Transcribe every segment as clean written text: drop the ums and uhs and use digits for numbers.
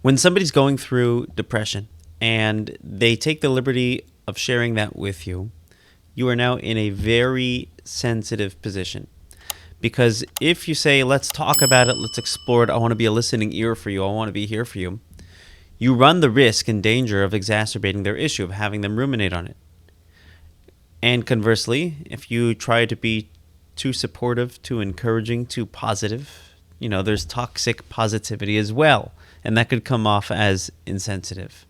When somebody's going through depression and they take the liberty of sharing that with you, you are now in a very sensitive position. Because if you say, let's talk about it, let's explore it, I want to be a listening ear for you, I want to be here for you, you run the risk and danger of exacerbating their issue, of having them ruminate on it. And conversely, if you try to be too supportive, too encouraging, too positive, there's toxic positivity as well. And that could come off as insensitive.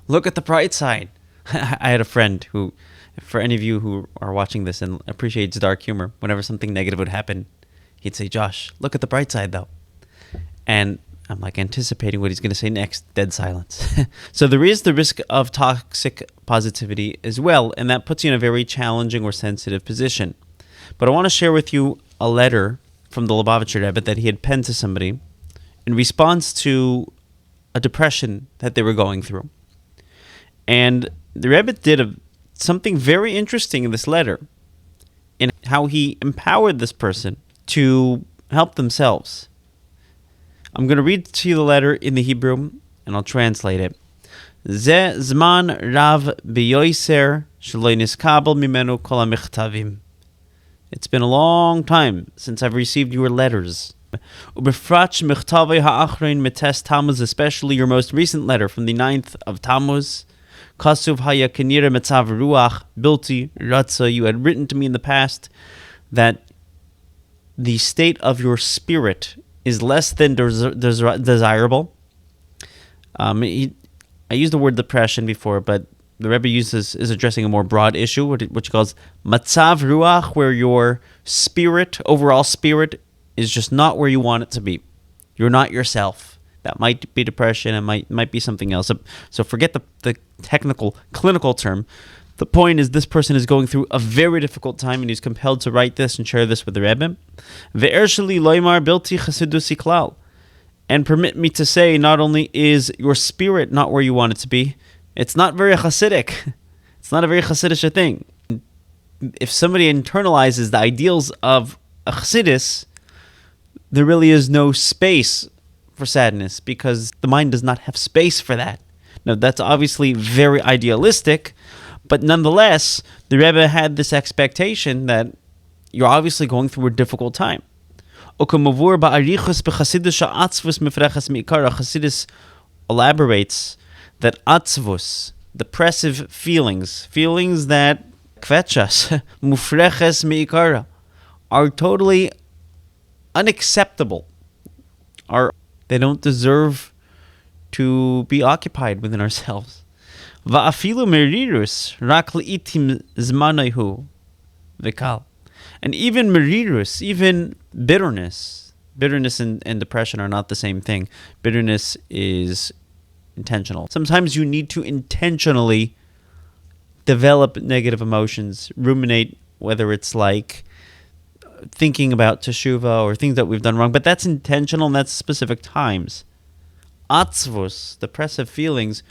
Look at the bright side. I had a friend who, for any of you who are watching this and appreciates dark humor, whenever something negative would happen, he'd say, Josh, look at the bright side though. And I'm like anticipating what he's going to say next. Dead silence. So there is the risk of toxic positivity as well. And that puts you in a very challenging or sensitive position. But I want to share with you a letter from the Lubavitcher Rebbe that he had penned to somebody in response to a depression that they were going through. And the Rebbe did something very interesting in this letter, in how he empowered this person to help themselves. I'm going to read to you the letter in the Hebrew, and I'll translate it. Ze zman rav biyoser shelo niskabel mimenu kol hamichtavim. It's been a long time since I've received your letters. Ubefratch michtavei ha'achrein mites Tammuz, especially your most recent letter from the 9th of Tammuz. Kasuv haya kenira metzav ruach bilti ratza. You had written to me in the past that the state of your spirit is less than desirable. I used the word depression before, but the Rebbe is addressing a more broad issue, which he calls matzav ruach, where your overall spirit, is just not where you want it to be. You're not yourself. That might be depression. It might be something else. So forget the technical, clinical term. The point is, this person is going through a very difficult time, and he's compelled to write this and share this with the Rebbe. Ve'ersheli loymar bilti chasidusi klal. And permit me to say, not only is your spirit not where you want it to be, it's not very Hasidic. It's not a very Hasidic thing. If somebody internalizes the ideals of a Hasidus, there really is no space for sadness, because the mind does not have space for that. Now, that's obviously very idealistic, but nonetheless, the Rebbe had this expectation that you're obviously going through a difficult time. Chassidus elaborates that atzvus, depressive feelings that kvetchas, mufreches meikara, are totally unacceptable. They don't deserve to be occupied within ourselves. Va'afilu merirus rak leitim zmanayhu v'kal. And even merirus, even bitterness and depression are not the same thing. Bitterness is intentional. Sometimes you need to intentionally develop negative emotions, ruminate, whether it's like thinking about teshuvah or things that we've done wrong, but that's intentional and that's specific times. Atzvus, depressive feelings,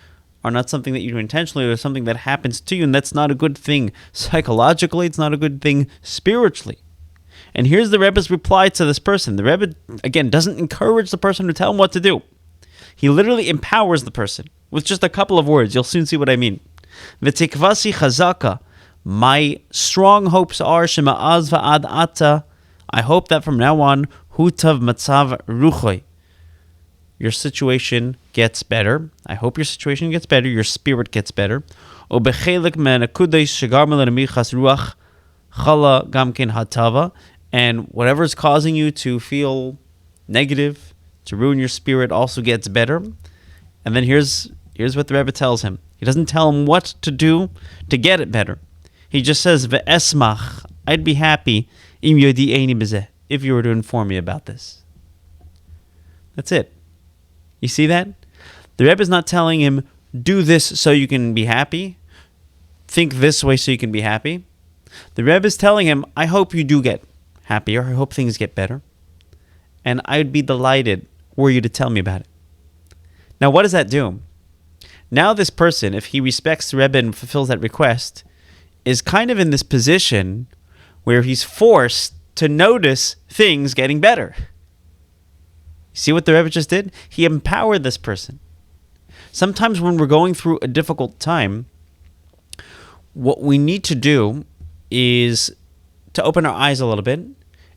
are not something that you do intentionally, or something that happens to you, and that's not a good thing psychologically, it's not a good thing spiritually. And here's the Rebbe's reply to this person. The Rebbe, again, doesn't encourage the person to tell him what to do. He literally empowers the person with just a couple of words. You'll soon see what I mean. V'tikvasi chazaka. My strong hopes are shema'az va'ad ata. I hope that from now on, hutav matzav ruchoy. Your situation gets better. I hope your situation gets better. Your spirit gets better. Obechelik men akudesh shegarmel remichas ruach chala gamkin hatava. And whatever is causing you to feel negative, to ruin your spirit, also gets better. And then here's what the Rebbe tells him. He doesn't tell him what to do to get it better. He just says, Ve'esmach, I'd be happy im yodi'eni bezeh, if you were to inform me about this. That's it. You see that? The Rebbe is not telling him, do this so you can be happy. Think this way so you can be happy. The Rebbe is telling him, I hope you do get happier. I hope things get better. And I'd be delighted were you to tell me about it. Now, what does that do? Now this person, if he respects the Rebbe and fulfills that request, is kind of in this position where he's forced to notice things getting better. See what the Rebbe just did? He empowered this person. Sometimes when we're going through a difficult time, what we need to do is to open our eyes a little bit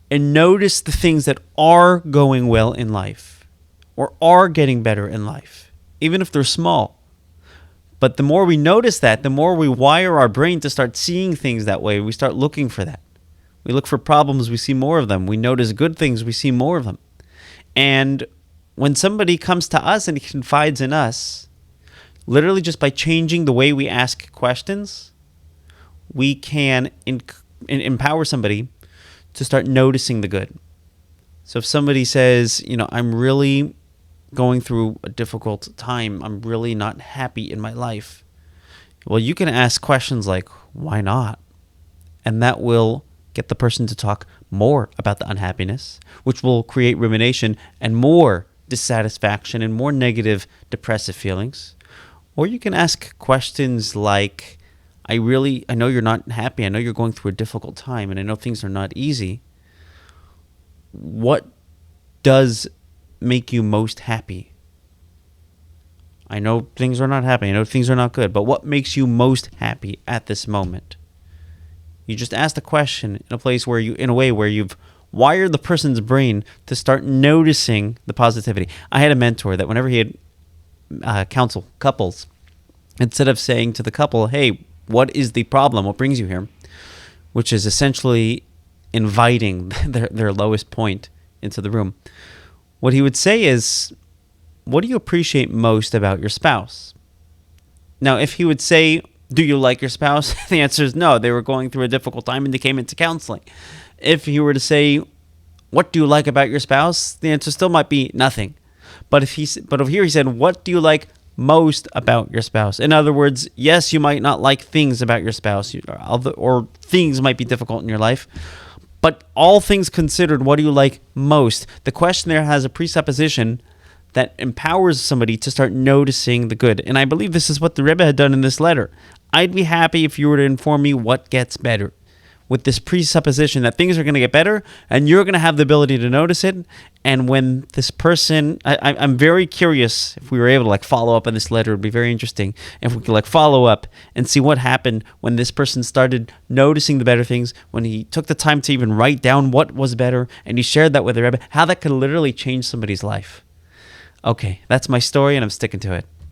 and notice the things that are going well in life or are getting better in life, even if they're small. But the more we notice that, the more we wire our brain to start seeing things that way. We start looking for that. We look for problems, we see more of them. We notice good things, we see more of them. And when somebody comes to us and confides in us, literally just by changing the way we ask questions, we can empower somebody to start noticing the good. So if somebody says, I'm really going through a difficult time, I'm really not happy in my life, well, you can ask questions like, why not? And that will get the person to talk more about the unhappiness, which will create rumination and more dissatisfaction and more negative, depressive feelings. Or you can ask questions like, I know you're not happy. I know you're going through a difficult time, and I know things are not easy. What does make you most happy? I know things are not happy. I know things are not good, but what makes you most happy at this moment? You just ask the question in a way where you've wired the person's brain to start noticing the positivity. I had a mentor that whenever he had counsel couples, instead of saying to the couple, hey, what is the problem? What brings you here? Which is essentially inviting their lowest point into the room. What he would say is, what do you appreciate most about your spouse? Now, if he would say, do you like your spouse? The answer is no. They were going through a difficult time and they came into counseling. If he were to say, what do you like about your spouse? The answer still might be nothing. But over here he said, what do you like most about your spouse? In other words, yes, you might not like things about your spouse, or things might be difficult in your life, but all things considered, what do you like most? The question there has a presupposition that empowers somebody to start noticing the good. And I believe this is what the Rebbe had done in this letter. I'd be happy if you were to inform me what gets better, with this presupposition that things are going to get better and you're going to have the ability to notice it. And when this person, I'm very curious if we were able to follow up on this letter. It would be very interesting if we could follow up and see what happened when this person started noticing the better things, when he took the time to even write down what was better and he shared that with the Rebbe, how that could literally change somebody's life. Okay, that's my story and I'm sticking to it.